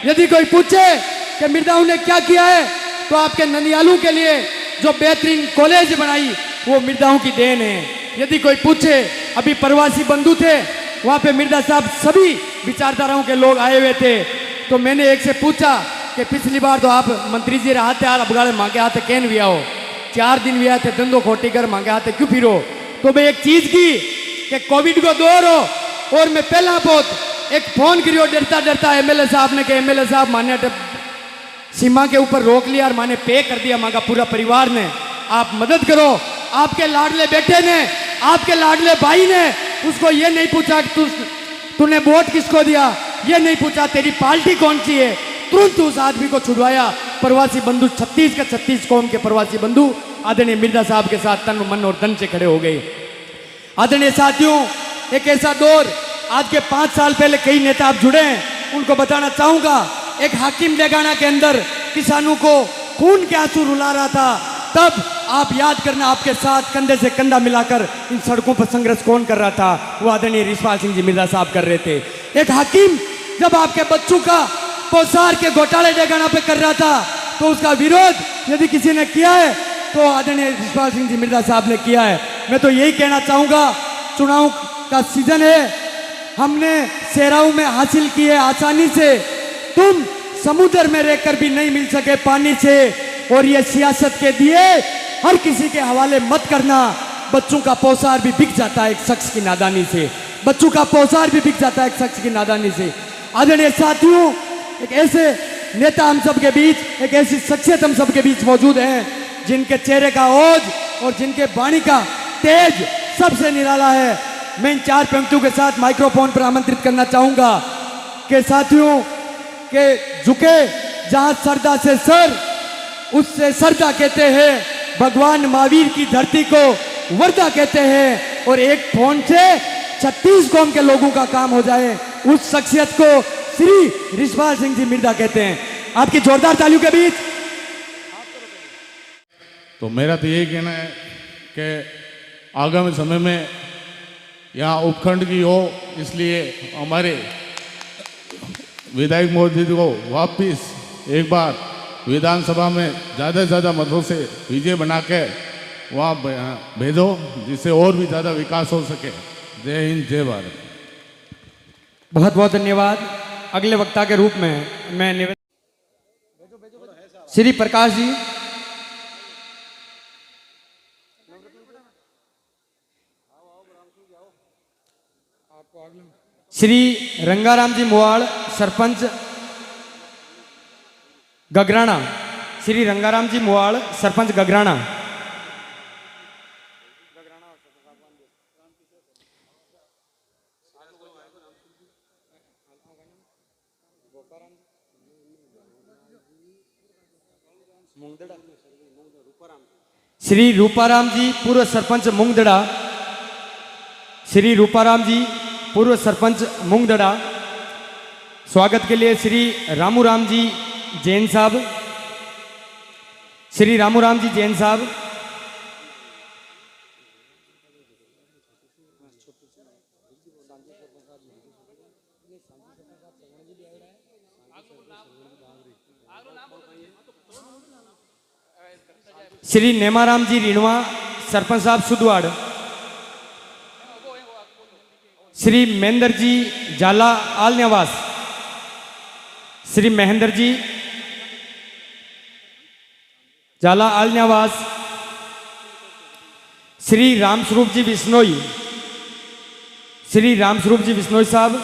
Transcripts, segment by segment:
यदि कोई पूछे कि मृदाओं ने क्या किया है, तो आपके ननियालों के लिए जो बेहतरीन कॉलेज बनाई वो मृदाओं की देन है। यदि कोई पूछे, अभी प्रवासी बंधु थे, वहाँ पे मिर्जा साहब सभी विचारधाराओं के लोग आए हुए थे। तो मैंने एक से पूछा कि पिछली बार तो आप मंत्री जी रहा थे, अब गाड़े मांगे हाथे कैन भी आओ, 4 दिन भी आए थे, धंधो खोटी कर मांगे हाथे क्यों फिरो। तो मैं एक चीज की कि कोविड को दौर हो, और मैं पहला बहुत एक फोन करियो डरता डरता एमएलए साहब ने, कि एमएलए साहब माने सीमा के ऊपर रोक लिया और माने पे कर दिया मांगा पूरा परिवार ने, आप मदद करो। आपके लाडले बेटे ने, आपके लाडले भाई ने उसको ये नहीं पूछा कि तूने वोट किसको दिया, ये नहीं पूछा तेरी पार्टी कौन सी है, तुरंत उस आदमी को छुड़वाया। प्रवासी बंधु 36 के 36 कौम के प्रवासी बंधु आदरणीय मिर्जा साहब के साथ तन मन और धन से खड़े हो गए। आदरणीय साथियों, एक ऐसा दौर, आज के 5 साल पहले कई नेता आप जुड़े हैं, उनको बताना चाहूंगा, एक हाकिम लेगाना के अंदर किसानों को खून के आंसू रुला रहा था, तब आप याद करना आपके साथ कंधे से कंधा मिलाकर इन सड़कों पर संघर्ष कौन कर रहा था, वो आदरणीय रिछपाल सिंह जी मिर्जा साहब कर रहे थे। एक हाकिम जब आपके बच्चों का पोसार के घोटाले डेगाना पे कर रहा था, तो उसका विरोध यदि किसी ने किया है तो आदरणीय रिछपाल सिंह जी मिर्जा साहब ने किया है। मैं तो यही कहना चाहूंगा, चुनाव का सीजन है, हमने सेराऊ में हासिल की है आसानी से, तुम समुद्र में रहकर भी नहीं मिल सके पानी से, और ये सियासत के दिए हर किसी के हवाले मत करना। बच्चों का पोसार भी बिक जाता है एक शख्स की नादानी से, बच्चों का पोसार भी बिक जाता है एक शख्स की नादानी से। आदरणीय साथियों, एक ऐसे नेता हम सब के बीच, एक ऐसी शख्सियत हम सब के बीच मौजूद हैं जिनके चेहरे का ओज और जिनके वाणी का तेज सबसे निराला है। मैं इन 4 पंक्तियों के साथ माइक्रोफोन पर आमंत्रित करना चाहूंगा कि साथियों के झुके जहां सरदा से सर, उससे सरदा कहते हैं, भगवान महावीर की धरती को वर्दा कहते हैं, और एक फोन से 36 कौम के लोगों का काम हो जाए, उस शख्सियत को श्री रिछपाल सिंह जी मिर्जा कहते हैं। आपकी जोरदार तालियों के बीच। तो मेरा तो यही कहना है कि आगामी समय में यहाँ उपखंड की हो, इसलिए हमारे विधायक महोदय को वापिस एक बार विधानसभा में ज़्यादा से ज़्यादा मतों से विजय बना के वहाँ भेजो, जिससे और भी ज़्यादा विकास हो सके। जय हिंद, जय भारत। बहुत बहुत धन्यवाद। अगले वक्ता के रूप में मैं निवेदन श्री प्रकाश जी, श्री रंगाराम जी मुवाड़ सरपंच गगराना, श्री रंगाराम जी मुवाड़ सरपंच गगराना, श्री रूपाराम जी पूर्व सरपंच मुंगदड़ा, श्री रूपाराम जी पूर्व सरपंच मुंगदड़ा। स्वागत के लिए श्री रामूराम जी जैन साहब, श्री रामूराम जी जैन साहब। श्री नेमाराम जी रीणवा सरपंच साहब सुधवाड़, श्री महेंद्र जी जाला आलन्यावास, श्री महेंद्र जी जाला आलन्यावास, श्री रामस्वरूप जी बिश्नोई, श्री रामस्वरूप जी बिश्नोई साहब।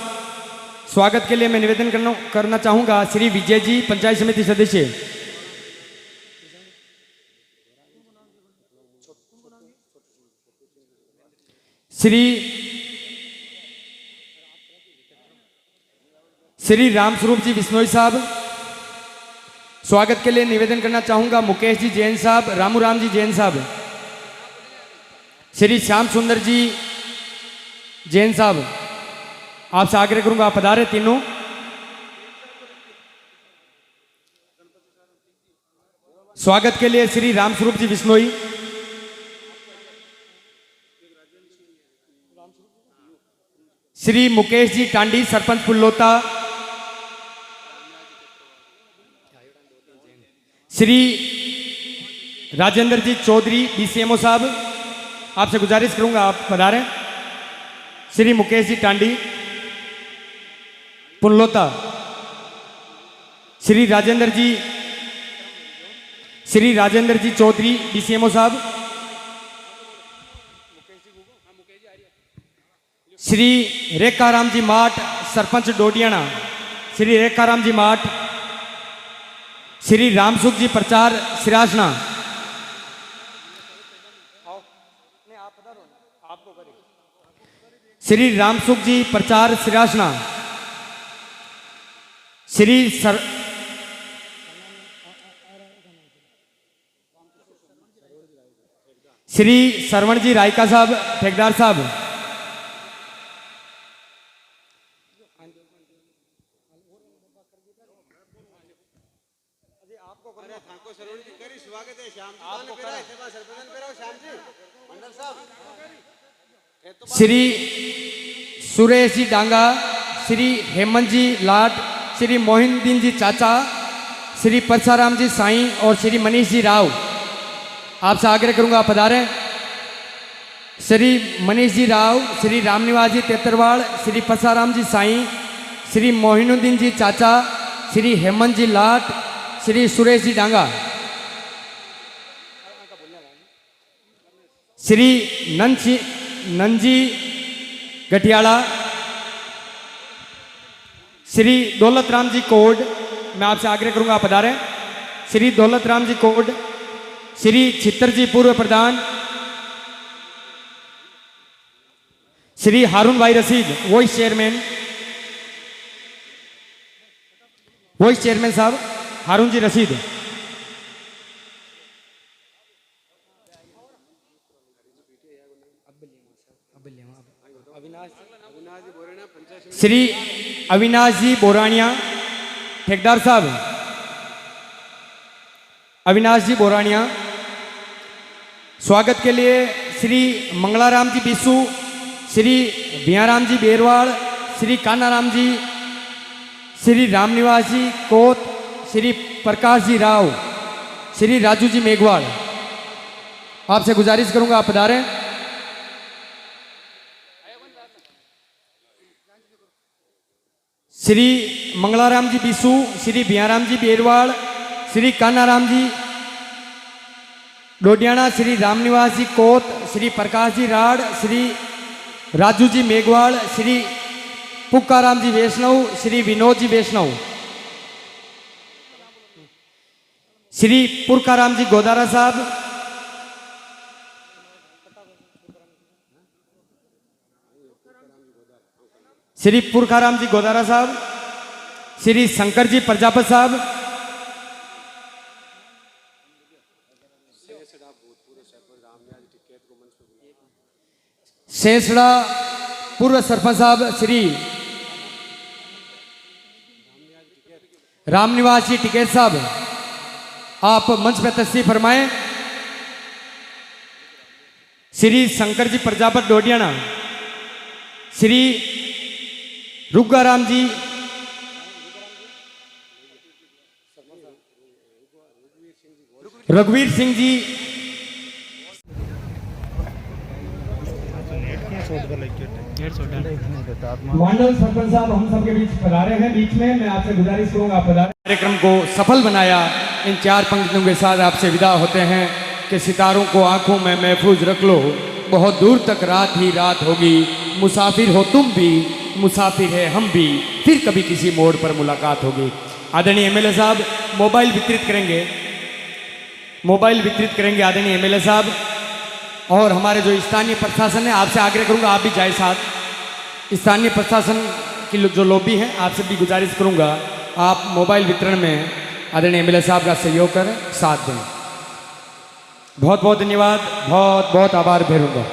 स्वागत के लिए मैं निवेदन करना चाहूंगा श्री विजय जी पंचायत समिति सदस्य, श्री रामस्वरूप जी बिश्नोई साहब। स्वागत के लिए निवेदन करना चाहूंगा मुकेश जी जैन साहब, रामूराम जी जैन साहब, श्री श्याम सुंदर जी जैन साहब। आपसे आग्रह करूंगा आप पधारे तीनों। स्वागत के लिए श्री रामस्वरूप जी बिश्नोई, श्री मुकेश जी टांडी सरपंच पुल्लोता, श्री राजेंद्र जी चौधरी BCMO साहब, आपसे गुजारिश करूंगा आप पधारें। श्री मुकेश जी टांडी पुनलोता, श्री राजेंद्र जी चौधरी BCMO साहब, श्री रेखाराम जी माठ सरपंच डोडियाना, श्री रेखाराम जी माठ, श्री रामसुख जी प्रचार सिरासना, श्री रामसुख जी प्रचार सिरासना, श्री सरवण जी रायका साहब ठेकेदार साहब, श्री सुरेश जी डांगा, श्री हेमंत जी लाट, श्री मोहिन्दीन जी चाचा, श्री परसाराम जी साईं और श्री मनीष जी राव, आपसे आग्रह करूंगा आप पधारें। श्री मनीष जी राव, श्री रामनिवास जी तेतरवाड़, श्री परसाराम जी साईं, श्री मोहिनुद्दीन जी चाचा, श्री हेमंत जी लाट, श्री सुरेश जी डांगा, श्री नंजी गठियाला, श्री दौलतराम जी कोड, मैं आपसे आग्रह करूंगा आप पधारें। श्री दौलतराम जी कोड, श्री छितर जी पूर्व प्रधान, श्री हारून भाई रशीद वाइस चेयरमैन साहब हारून जी रशीद, श्री अविनाश जी बोरानिया ठेकेदार साहब, अविनाश जी बोरानिया, स्वागत के लिए श्री मंगलाराम जी बिसू, श्री भियाराम जी बेरवाड़, श्री कानाराम जी, श्री रामनिवास जी कोत, श्री प्रकाश जी राव, श्री राजू जी मेघवाड़, आपसे गुजारिश करूंगा आप पधारें। श्री मंगलाराम जी बिसू, श्री भियाराम जी बेरवाड़, श्री कानाराम जी डोडियाना, श्री रामनिवास जी कोत, श्री प्रकाश जी राड़, श्री राजू जी मेघवाड़, श्री पुक्काराम जी वैष्णव, श्री विनोद जी वैष्णव, श्री पुरकाराम जी गोदारा साहब, श्री पुरकाराम जी गोदारा साहब, श्री शंकर जी प्रजापत साहब, शेषड़ा पूर्व सरपंच साहब श्री रामनिवास जी टिकैत साहब, आप मंच पर तशरीफ फरमाएं। श्री शंकर जी प्रजापत डोडियाना, श्री रुगाराम जी, रघुवीर सिंह जी, मांडल सरपंच साहब हम सबके बीच पधारे हैं। बीच में मैं आपसे गुजारिश करूंगा आप पधारें। कार्यक्रम को सफल बनाया। इन 4 पंक्तियों के साथ आपसे विदा होते हैं कि सितारों को आंखों में महफूज रख लो, बहुत दूर तक रात ही रात होगी, मुसाफिर हो तुम भी, मुसाफिर है हम भी, फिर कभी किसी मोड़ पर मुलाकात होगी। आदरणीय MLA साहब मोबाइल वितरित करेंगे आदरणीय MLA साहब। और हमारे जो स्थानीय प्रशासन है, आपसे आग्रह करूंगा आप भी जाए साथ। स्थानीय प्रशासन की जो लॉबी है, आपसे भी गुजारिश करूंगा आप मोबाइल वितरण में आदरणीय MLA साहब का सहयोग करें, साथ दें। बहुत बहुत धन्यवाद, बहुत बहुत आभार भेरूंगा।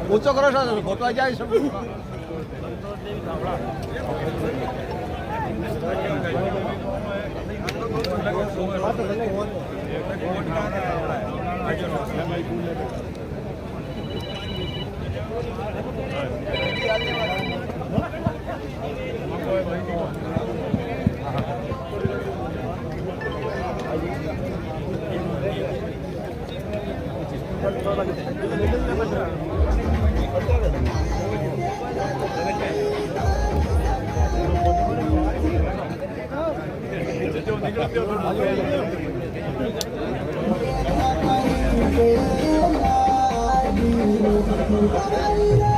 ऊंचो करो फोटो आ जाए सब। Thank you.